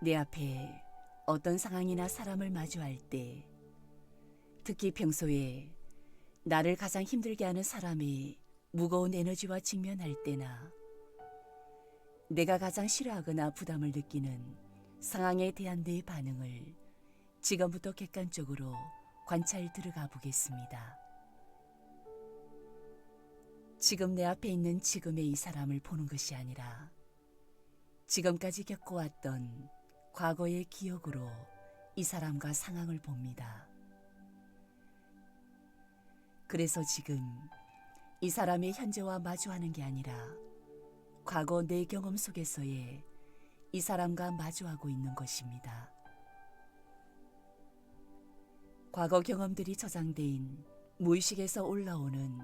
내 앞에 어떤 상황이나 사람을 마주할 때, 특히 평소에 나를 가장 힘들게 하는 사람의 무거운 에너지와 직면할 때나 내가 가장 싫어하거나 부담을 느끼는 상황에 대한 내 반응을 지금부터 객관적으로 관찰 들어가 보겠습니다. 지금 내 앞에 있는 지금의 이 사람을 보는 것이 아니라 지금까지 겪어왔던 과거의 기억으로 이 사람과 상황을 봅니다. 그래서 지금 이 사람의 현재와 마주하는 게 아니라 과거 내 경험 속에서의 이 사람과 마주하고 있는 것입니다. 과거 경험들이 저장된 무의식에서 올라오는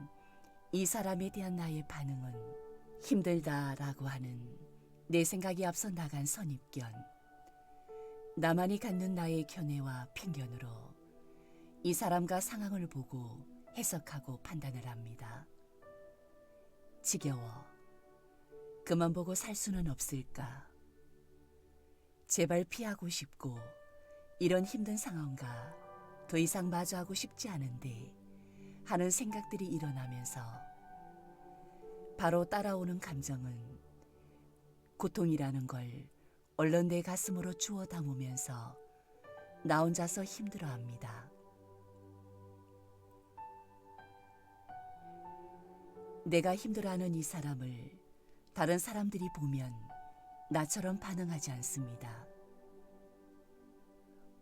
이 사람에 대한 나의 반응은 힘들다라고 하는 내 생각이 앞서 나간 선입견, 나만이 갖는 나의 견해와 편견으로 이 사람과 상황을 보고 해석하고 판단을 합니다. 지겨워. 그만 보고 살 수는 없을까? 제발 피하고 싶고 이런 힘든 상황과 더 이상 마주하고 싶지 않은데 하는 생각들이 일어나면서 바로 따라오는 감정은 고통이라는 걸 얼른 내 가슴으로 주워 담으면서 나 혼자서 힘들어합니다. 내가 힘들어하는 이 사람을 다른 사람들이 보면 나처럼 반응하지 않습니다.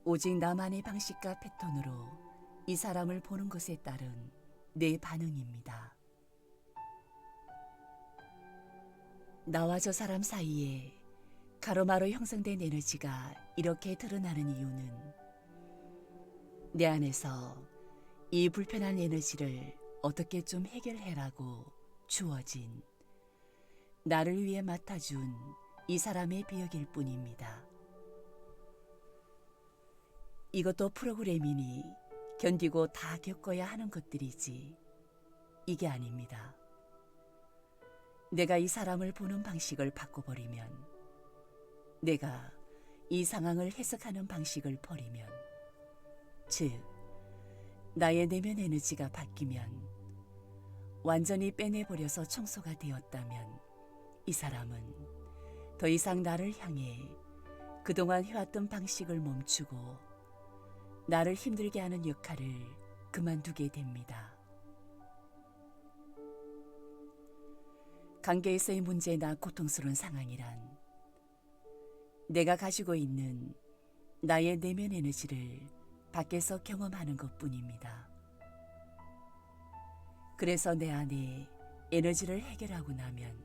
오직 나만의 방식과 패턴으로 이 사람을 보는 것에 따른 내 반응입니다. 나와 저 사람 사이에 가로마로 형성된 에너지가 이렇게 드러나는 이유는 내 안에서 이 불편한 에너지를 어떻게 좀 해결해라고 주어진 나를 위해 맡아준 이 사람의 비역일 뿐입니다. 이것도 프로그램이니 견디고 다 겪어야 하는 것들이지 이게 아닙니다. 내가 이 사람을 보는 방식을 바꿔버리면, 내가 이 상황을 해석하는 방식을 버리면, 즉 나의 내면 에너지가 바뀌면, 완전히 빼내버려서 청소가 되었다면 이 사람은 더 이상 나를 향해 그동안 해왔던 방식을 멈추고 나를 힘들게 하는 역할을 그만두게 됩니다. 관계에서의 문제나 고통스러운 상황이란 내가 가지고 있는 나의 내면 에너지를 밖에서 경험하는 것뿐입니다. 그래서 내 안에 에너지를 해결하고 나면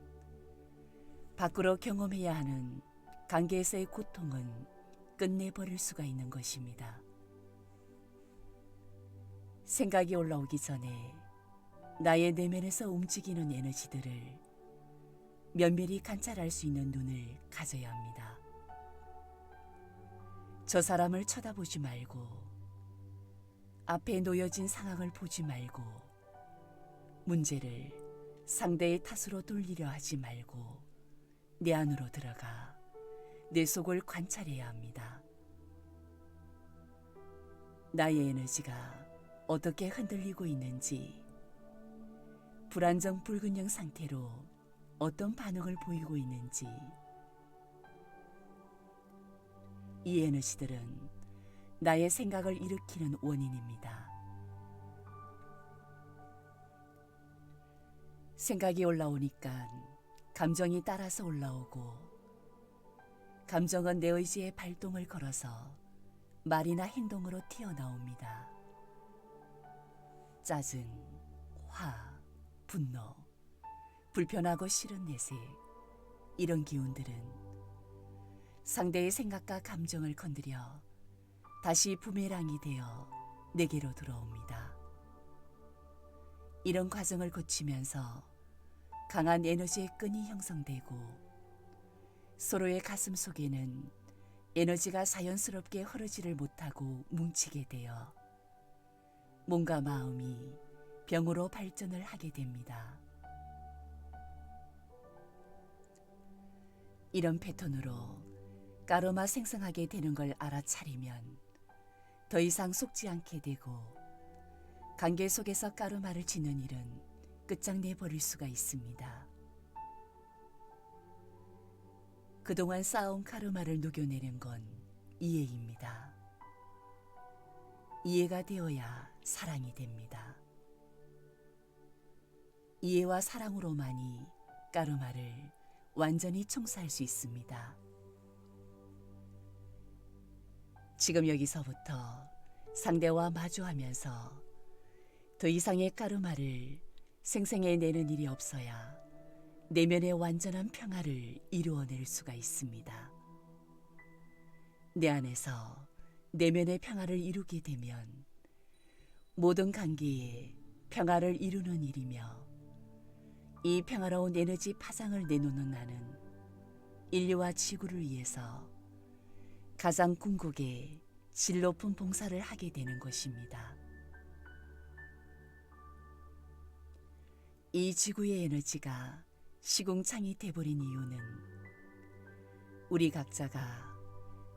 밖으로 경험해야 하는 관계에서의 고통은 끝내버릴 수가 있는 것입니다. 생각이 올라오기 전에 나의 내면에서 움직이는 에너지들을 면밀히 관찰할 수 있는 눈을 가져야 합니다. 저 사람을 쳐다보지 말고 앞에 놓여진 상황을 보지 말고 문제를 상대의 탓으로 돌리려 하지 말고 내 안으로 들어가 내 속을 관찰해야 합니다. 나의 에너지가 어떻게 흔들리고 있는지, 불안정 불균형 상태로 어떤 반응을 보이고 있는지, 이 에너지들은 나의 생각을 일으키는 원인입니다. 생각이 올라오니까 감정이 따라서 올라오고, 감정은 내 의지에 발동을 걸어서 말이나 행동으로 튀어나옵니다. 짜증, 화, 분노, 불편하고 싫은 내색, 이런 기운들은 상대의 생각과 감정을 건드려 다시 부메랑이 되어 내게로 들어옵니다. 이런 과정을 거치면서 강한 에너지의 끈이 형성되고 서로의 가슴 속에는 에너지가 자연스럽게 흐르지를 못하고 뭉치게 되어 몸과 마음이 병으로 발전을 하게 됩니다. 이런 패턴으로 가르마 생성하게 되는 걸 알아차리면 더 이상 속지 않게 되고 관계 속에서 가르마를 짓는 일은 끝장내 버릴 수가 있습니다. 그동안 쌓아온 가르마를 녹여내는 건 이해입니다. 이해가 되어야 사랑이 됩니다. 이해와 사랑으로만이 가르마를 완전히 청소할 수 있습니다. 지금 여기서부터 상대와 마주하면서 더 이상의 가르마를 생성해내는 일이 없어야 내면의 완전한 평화를 이루어낼 수가 있습니다. 내 안에서 내면의 평화를 이루게 되면 모든 관계에 평화를 이루는 일이며 이 평화로운 에너지 파장을 내놓는 나는 인류와 지구를 위해서 가장 궁극의 질 높은 봉사를 하게 되는 것입니다. 이 지구의 에너지가 시궁창이 돼버린 이유는 우리 각자가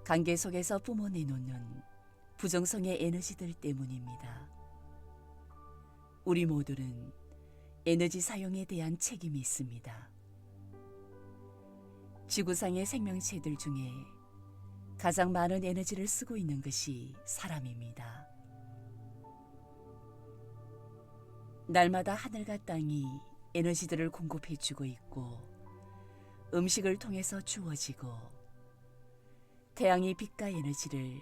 관계 속에서 뿜어내놓는 부정성의 에너지들 때문입니다. 우리 모두는 에너지 사용에 대한 책임이 있습니다. 지구상의 생명체들 중에 가장 많은 에너지를 쓰고 있는 것이 사람입니다. 날마다 하늘과 땅이 에너지들을 공급해주고 있고 음식을 통해서 주어지고 태양이 빛과 에너지를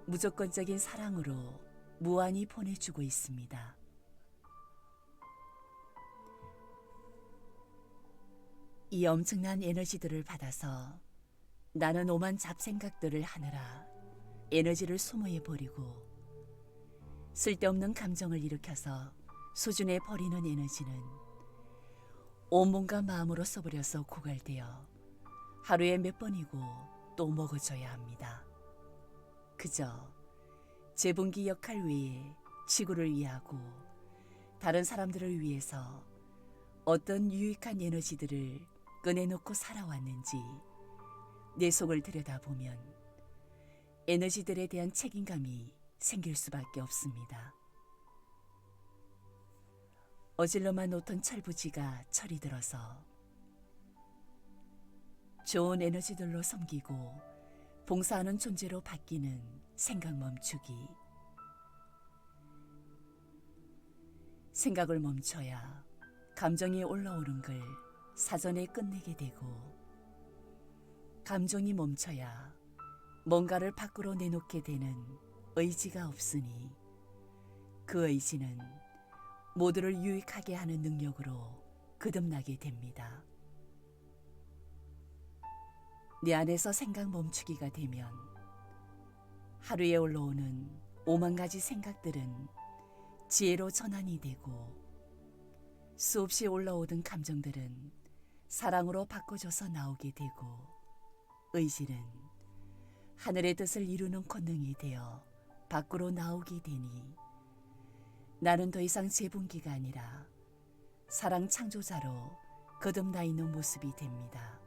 무조건적인 사랑으로 무한히 보내주고 있습니다. 이 엄청난 에너지들을 받아서 나는 오만 잡생각들을 하느라 에너지를 소모해버리고 쓸데없는 감정을 일으켜서 소진해 버리는 에너지는 온몸과 마음으로 써버려서 고갈되어 하루에 몇 번이고 또 먹어줘야 합니다. 그저 재분기 역할 외에 지구를 위하고 다른 사람들을 위해서 어떤 유익한 에너지들을 꺼내놓고 살아왔는지 내 속을 들여다보면 에너지들에 대한 책임감이 생길 수밖에 없습니다. 어질러만 놓던 철부지가 철이 들어서 좋은 에너지들로 섬기고 봉사하는 존재로 바뀌는 생각 멈추기. 생각을 멈춰야 감정이 올라오는 걸 사전에 끝내게 되고 감정이 멈춰야 뭔가를 밖으로 내놓게 되는 의지가 없으니 그 의지는 모두를 유익하게 하는 능력으로 거듭나게 됩니다. 내 안에서 생각 멈추기가 되면 하루에 올라오는 5만 가지 생각들은 지혜로 전환이 되고 수없이 올라오던 감정들은 사랑으로 바꿔줘서 나오게 되고 의지는 하늘의 뜻을 이루는 권능이 되어 밖으로 나오게 되니 나는 더 이상 재분기가 아니라 사랑 창조자로 거듭나 있는 모습이 됩니다.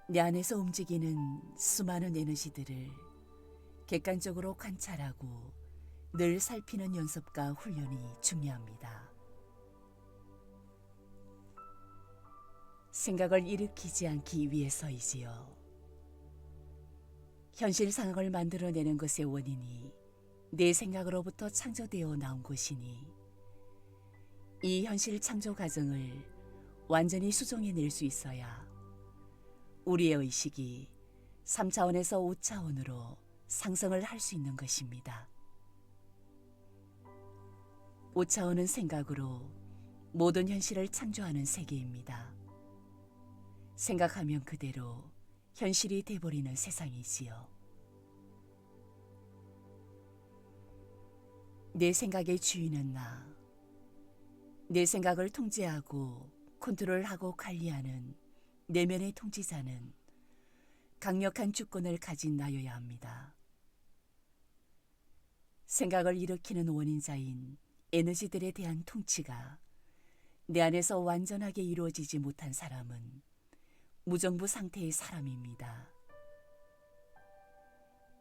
내 안에서 움직이는 수많은 에너지들을 객관적으로 관찰하고 늘 살피는 연습과 훈련이 중요합니다. 생각을 일으키지 않기 위해서이지요. 현실 상황을 만들어내는 것의 원인이 내 생각으로부터 창조되어 나온 것이니 이 현실 창조 과정을 완전히 수정해낼 수 있어야 우리의 의식이 3차원에서 5차원으로 상승을 할 수 있는 것입니다. 5차원은 생각으로 모든 현실을 창조하는 세계입니다. 생각하면 그대로 현실이 돼버리는 세상이지요. 내 생각의 주인은 나. 내 생각을 통제하고 컨트롤하고 관리하는 내면의 통치자는 강력한 주권을 가진 나여야 합니다. 생각을 일으키는 원인자인 에너지들에 대한 통치가 내 안에서 완전하게 이루어지지 못한 사람은 무정부 상태의 사람입니다.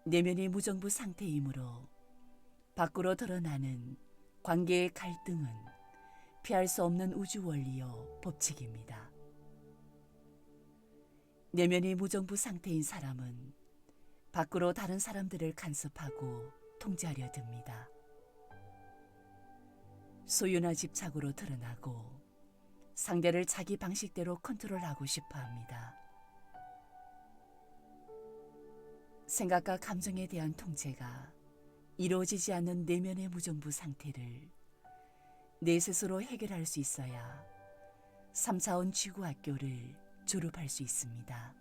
내면이 무정부 상태이므로 밖으로 드러나는 관계의 갈등은 피할 수 없는 우주 원리요 법칙입니다. 내면이 무정부 상태인 사람은 밖으로 다른 사람들을 간섭하고 통제하려 듭니다. 소유나 집착으로 드러나고 상대를 자기 방식대로 컨트롤하고 싶어 합니다. 생각과 감정에 대한 통제가 이루어지지 않는 내면의 무정부 상태를 내 스스로 해결할 수 있어야 3차원 지구학교를 졸업할 수 있습니다.